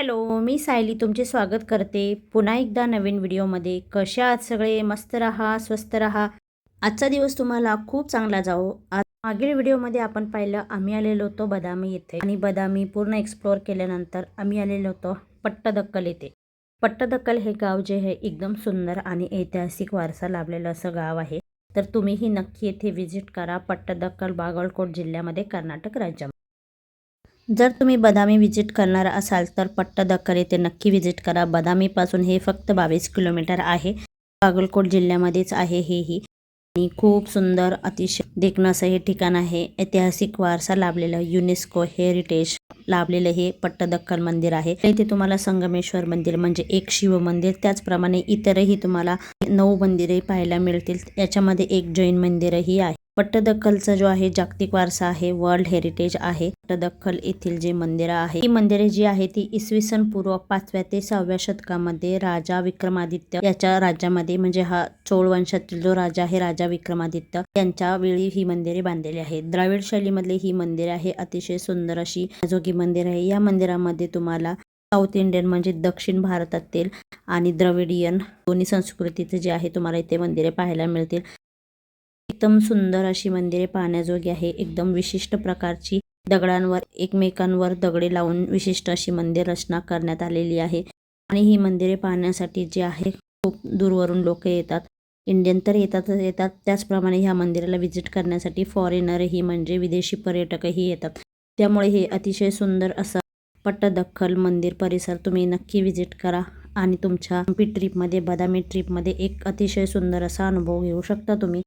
Hello, मी सायली तुमचे स्वागत करते पुन्हा एकदा नवीन व्हिडिओमध्ये. कशा आहात सगळे? मस्त रहा, स्वस्त रहा. आजचा दिवस तुम्हाला खूप चांगला जावो. आज मागील व्हिडिओमध्ये आपण पाहिलं आम्ही आलेलो होतो बदामी येथे आणि बदामी पूर्ण एक्सप्लोअर केल्यानंतर आम्ही आलेलो होतो पट्टदकल येथे. पट्टदकल हे गाव जे आहे एकदम सुंदर आणि ऐतिहासिक वारसा लाभलेलं असं गाव आहे. तर तुम्हीही नक्की येथे व्हिजिट करा. पट्टदकल बागलकोट जिल्ह्यामध्ये कर्नाटक राज्यामध्ये. जर तुम्ही बदामी विजिट करणार असाल तर पट्टदकल येथे नक्की विजिट करा. बदामीपासून हे फक्त 22 किलोमीटर आहे. बागलकोट जिल्ह्यामध्येच आहे हेही आणि खूप सुंदर अतिशय देखणं असं हे ठिकाण आहे. ऐतिहासिक वारसा लाभलेलं युनेस्को हेरिटेज लाभलेलं हे पट्टदकल मंदिर आहे. इथे तुम्हाला संगमेश्वर मंदिर म्हणजे एक शिव मंदिर, त्याचप्रमाणे इतरही तुम्हाला 9 मंदिरे पाहायला मिळतील. याच्यामध्ये एक जैन मंदिरही आहे. पट्टदकलचा जो आहे जागतिक वारसा आहे, वर्ल्ड हेरिटेज आहे. पट्टदकल येथील जे मंदिर आहे, ही मंदिरे जी आहे ती इसवी सन पूर्व 5व्या ते 6व्या शतकामध्ये राजा विक्रमादित्य याच्या राज्यामध्ये, म्हणजे हा चोळ वंशातील जो राजा आहे राजा विक्रमादित्य यांच्या वेळी ही मंदिरे बांधलेली आहेत. द्राविड शैलीमधली ही मंदिरे आहे. अतिशय सुंदर अशी जोगी मंदिर आहे. या मंदिरामध्ये तुम्हाला साऊथ इंडियन म्हणजे दक्षिण भारतातील आणि द्रविडियन दोन्ही संस्कृतीचे जे आहे तुम्हाला इथे मंदिरे पाहायला मिळतील. एकदम सुंदर अशी मंदिरे पाहण्याजोगी आहे. एकदम विशिष्ट प्रकारची दगडांवर एकमेकांवर दगडे लावून विशिष्ट अशी मंदिर रचना करण्यात आलेली आहे. आणि ही मंदिरे पाहण्यासाठी जे आहे खूप दूरवरून लोक येतात. इंडियन तर येतात त्याचप्रमाणे ह्या मंदिराला व्हिजिट करण्यासाठी फॉरेनरही म्हणजे विदेशी पर्यटकही येतात. त्यामुळे हे अतिशय सुंदर असं पट्टदकल मंदिर परिसर तुम्ही नक्की व्हिजिट करा आणि तुमच्या ट्रिपमध्ये बदामी ट्रिपमध्ये एक अतिशय सुंदर असा अनुभव घेऊ शकता तुम्ही.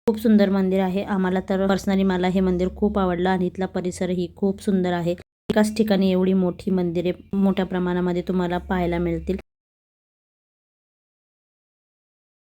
खूप सुंदर मंदिर आहे. आम्हाला तर पर्सनली मला हे मंदिर खूप आवडलं आणि इथला परिसरही खूप सुंदर आहे. एकाच ठिकाणी एवढी मोठी मंदिरे मोठ्या प्रमाणामध्ये तुम्हाला पाहायला मिळतील.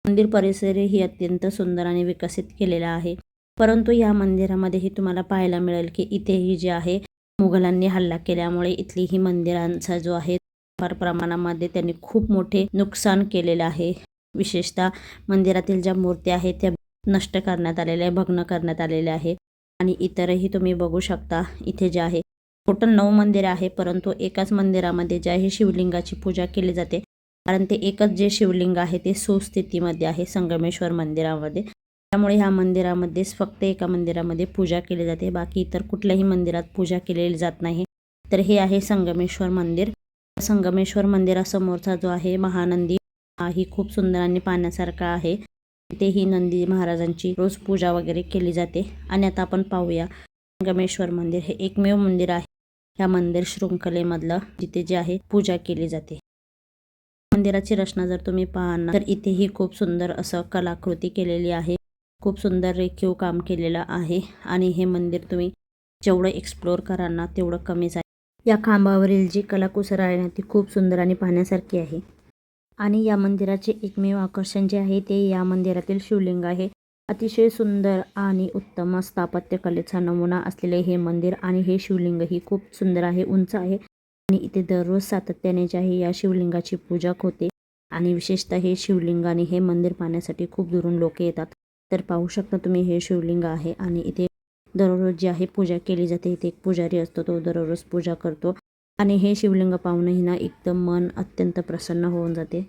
मंदिर परिसरही अत्यंत सुंदर आणि विकसित केलेला आहे. परंतु या मंदिरामध्येही तुम्हाला पाहायला मिळेल की इथेही जे आहे मुघलांनी हल्ला केल्यामुळे इथली ही मंदिरांचा जो आहे फार प्रमाणामध्ये त्यांनी खूप मोठे नुकसान केलेले आहे. विशेषतः मंदिरातील ज्या मूर्त्या आहेत त्या नष्ट करण्यात आलेल्या आहे, भग्न करण्यात आलेल्या आहे. आणि इतरही तुम्ही बघू शकता. इथे जे आहे टोटल 9 मंदिरे आहे, परंतु एकाच मंदिरामध्ये जे आहे शिवलिंगाची पूजा केली जाते. कारण ते एकच जे शिवलिंग आहे ते सुस्थितीमध्ये आहे संगमेश्वर मंदिरामध्ये. त्यामुळे ह्या मंदिरामध्येच फक्त एका मंदिरामध्ये पूजा केली जाते, बाकी इतर कुठल्याही मंदिरात पूजा केलेली जात नाही. तर हे आहे संगमेश्वर मंदिर. संगमेश्वर मंदिरासमोरचा जो आहे महानंदी हाही खूप सुंदर आणि पाहण्यासारखा आहे. इथेही नंदी महाराजांची रोज पूजा वगैरे केली जाते. आणि आता आपण पाहूया संगमेश्वर मंदिर हे एकमेव मंदिर आहे ह्या मंदिर शृंखलेमधलं जिथे जे आहे पूजा केली जाते. मंदिराची रचना जर तुम्ही पाहणार तर इथेही खूप सुंदर असं कलाकृती केलेली आहे. खूप सुंदर रेखीव काम केलेलं आहे. आणि हे मंदिर तुम्ही जेवढं एक्सप्लोअर कराल ना तेवढं कमीच आहे. या खांबावरील जी कलाकुसर आहे ना ती खूप सुंदर आणि पाहण्यासारखी आहे. आणि या मंदिराचे एकमेव आकर्षण जे आहे ते या मंदिरातील शिवलिंग आहे. अतिशय सुंदर आणि उत्तम स्थापत्यकलेचा नमुना असलेले हे मंदिर आणि हे शिवलिंगही खूप सुंदर आहे, उंच आहे. आणि इथे दररोज सातत्याने जे आहे या शिवलिंगाची पूजा होते. आणि विशेषतः हे शिवलिंग आणि हे मंदिर पाहण्यासाठी खूप दुरून लोक येतात. तर पाहू शकता तुम्ही हे शिवलिंग आहे आणि इथे दररोज जी आहे पूजा केली जाते. इथे एक पुजारी असतो, तो दररोज पूजा करतो. आणि हे शिवलिंग पाहूनही ना एकदम मन अत्यंत प्रसन्न होऊन जाते.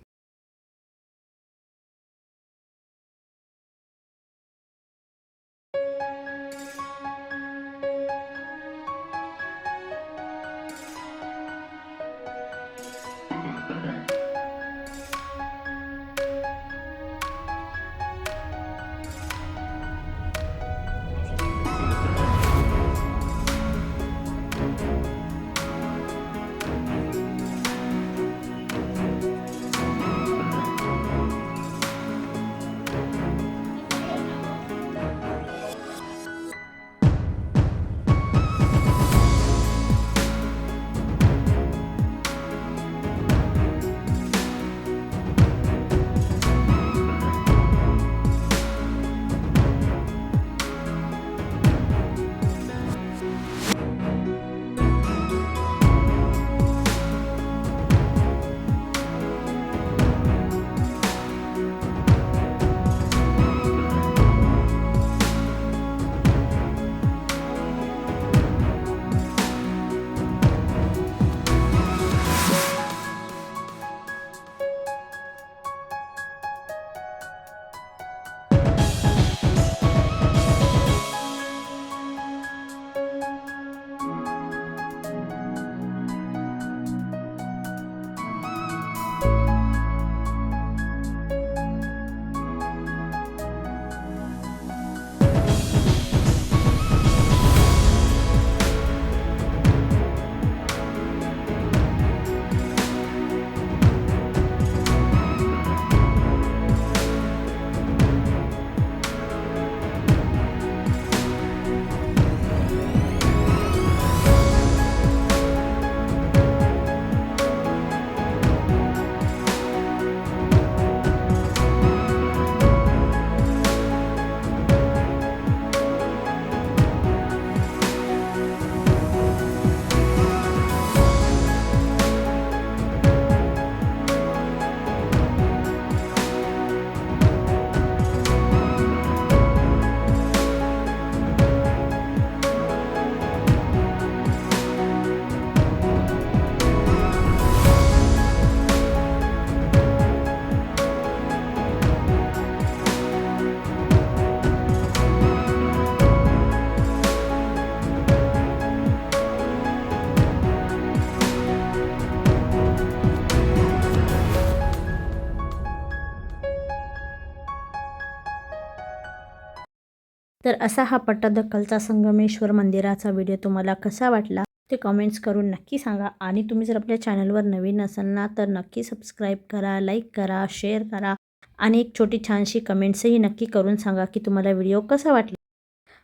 तर असा हा पट्टदकलचा संगमेश्वर मंदिराचा व्हिडिओ तुम्हाला कसा वाटला ते कमेंट्स करून नक्की सांगा. आणि तुम्ही जर आपल्या चॅनलवर नवीन असाल ना तर नक्की सबस्क्राईब करा, लाईक करा, शेअर करा आणि एक छोटी छानशी कमेंट्सही नक्की करून सांगा की तुम्हाला व्हिडिओ कसा वाटला.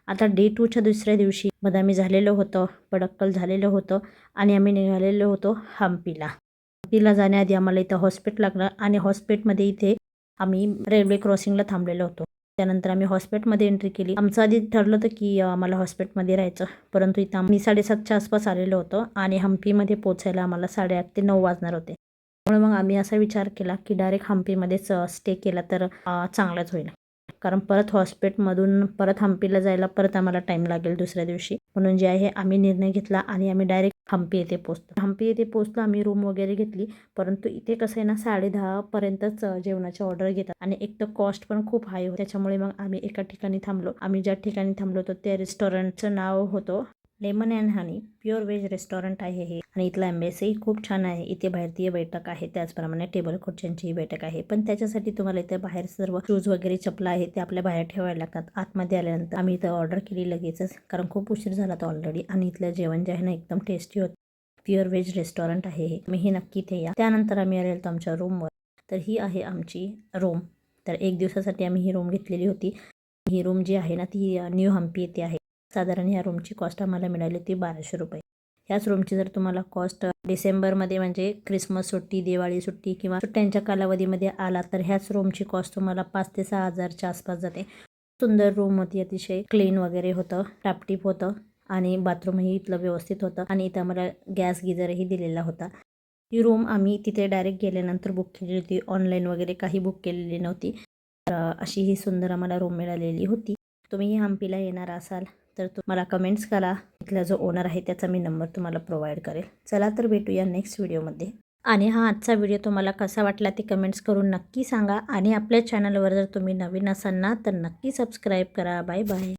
आता डे 2च्या दुसऱ्या दिवशी बदामी झालेलं होतं, पडक्कल झालेलं होतं आणि आम्ही निघालेलो होतो हम्पीला. हम्पीला जाण्याआधी आम्हाला इथं हॉस्पिटल लागलं आणि हॉस्पिटलमध्ये इथे आम्ही रेल्वे क्रॉसिंगला थांबलेलो होतो. त्यानंतर आम्ही हॉस्पिटलमध्ये एंट्री केली. आमचं आधी ठरलं होतं की आम्हाला हॉस्पिटलमध्ये राहायचं, परंतु इथं आम्ही 7:30च्या आसपास आलेलो होतो आणि हम्पीमध्ये पोचायला आम्हाला 8:30 ते 9 वाजणार होते. त्यामुळे मग आम्ही असा विचार केला की डायरेक्ट हम्पीमध्येच स्टे केला तर चांगलंच होईल. कारण परत हॉस्पिटलमधून परत हम्पीला जायला परत आम्हाला टाईम लागेल दुसऱ्या दिवशी. म्हणून जे आहे आम्ही निर्णय घेतला आणि आम्ही डायरेक्ट हम्पी येथे पोहोचलो. हम्पी येथे पोहोचलो, आम्ही रूम वगैरे घेतली. परंतु इथे कसं आहे ना 10:30 पर्यंतच जेवणाची ऑर्डर घेतात आणि एक तर कॉस्ट पण खूप हाय होती. त्याच्यामुळे मग आम्ही एका ठिकाणी थांबलो. आम्ही ज्या ठिकाणी थांबलो होतो त्या रेस्टॉरंटचं नाव होतं lemon and honey. Pure veg restaurant आहे हे आणि इथला ॲम्बेसही खूप छान आहे. इथे भारतीय बैठक आहे, त्याचप्रमाणे टेबल खुर्च्यांचीही बैठक आहे. पण त्याच्यासाठी तुम्हाला इथे बाहेर सर्व शूज वगैरे चपला आहे ते आपल्या बाहेर ठेवायला लागतात. आतमध्ये आल्यानंतर आम्ही इथं ऑर्डर केली लगेचच, कारण खूप उशीर झाला होता ऑलरेडी आणि इथलं जेवण जे आहे ना एकदम टेस्टी होतं. प्युअर व्हेज रेस्टॉरंट आहे हे, तुम्ही नक्की इथे या. त्यानंतर आम्ही आलेलो होतो आमच्या रूमवर. तर ही आहे आमची रूम. तर 1 दिवसासाठी आम्ही ही रूम घेतलेली होती. ही रूम जी आहे ना ती न्यू हम्पी येथे आहे. साधारण ह्या रूमची कॉस्ट आम्हाला मिळाली होती 1200 रुपये. ह्याच रूमची जर तुम्हाला कॉस्ट डिसेंबरमध्ये म्हणजे क्रिसमस सुट्टी, दिवाळी सुट्टी किंवा सुट्ट्यांच्या कालावधीमध्ये आला तर ह्याच रूमची कॉस्ट तुम्हाला 5,000 ते 6,000च्या आसपास जाते. सुंदर रूम होती, अतिशय क्लीन वगैरे होतं, टापटीप होतं आणि बाथरूमही इथलं व्यवस्थित होतं आणि इथं आम्हाला गॅस गिझरही दिलेला होता. ही रूम आम्ही तिथे डायरेक्ट गेल्यानंतर बुक केली होती, ऑनलाईन वगैरे काही बुक केलेली नव्हती. अशी ही सुंदर आम्हाला रूम मिळालेली होती. तुम्ही हम्पीला येणार असाल तर मला कमेंट्स करा. इथला जो ओनर आहे त्याचा मी नंबर तुम्हाला प्रोव्हाइड करेल. चला तर भेटूया नेक्स्ट व्हिडिओमध्ये. आणि हा आजचा व्हिडिओ तुम्हाला कसा वाटला ते कमेंट्स करून नक्की सांगा आणि आपल्या चॅनलवर जर तुम्ही नवीन असाल ना तर नक्की सबस्क्राईब करा. Bye bye.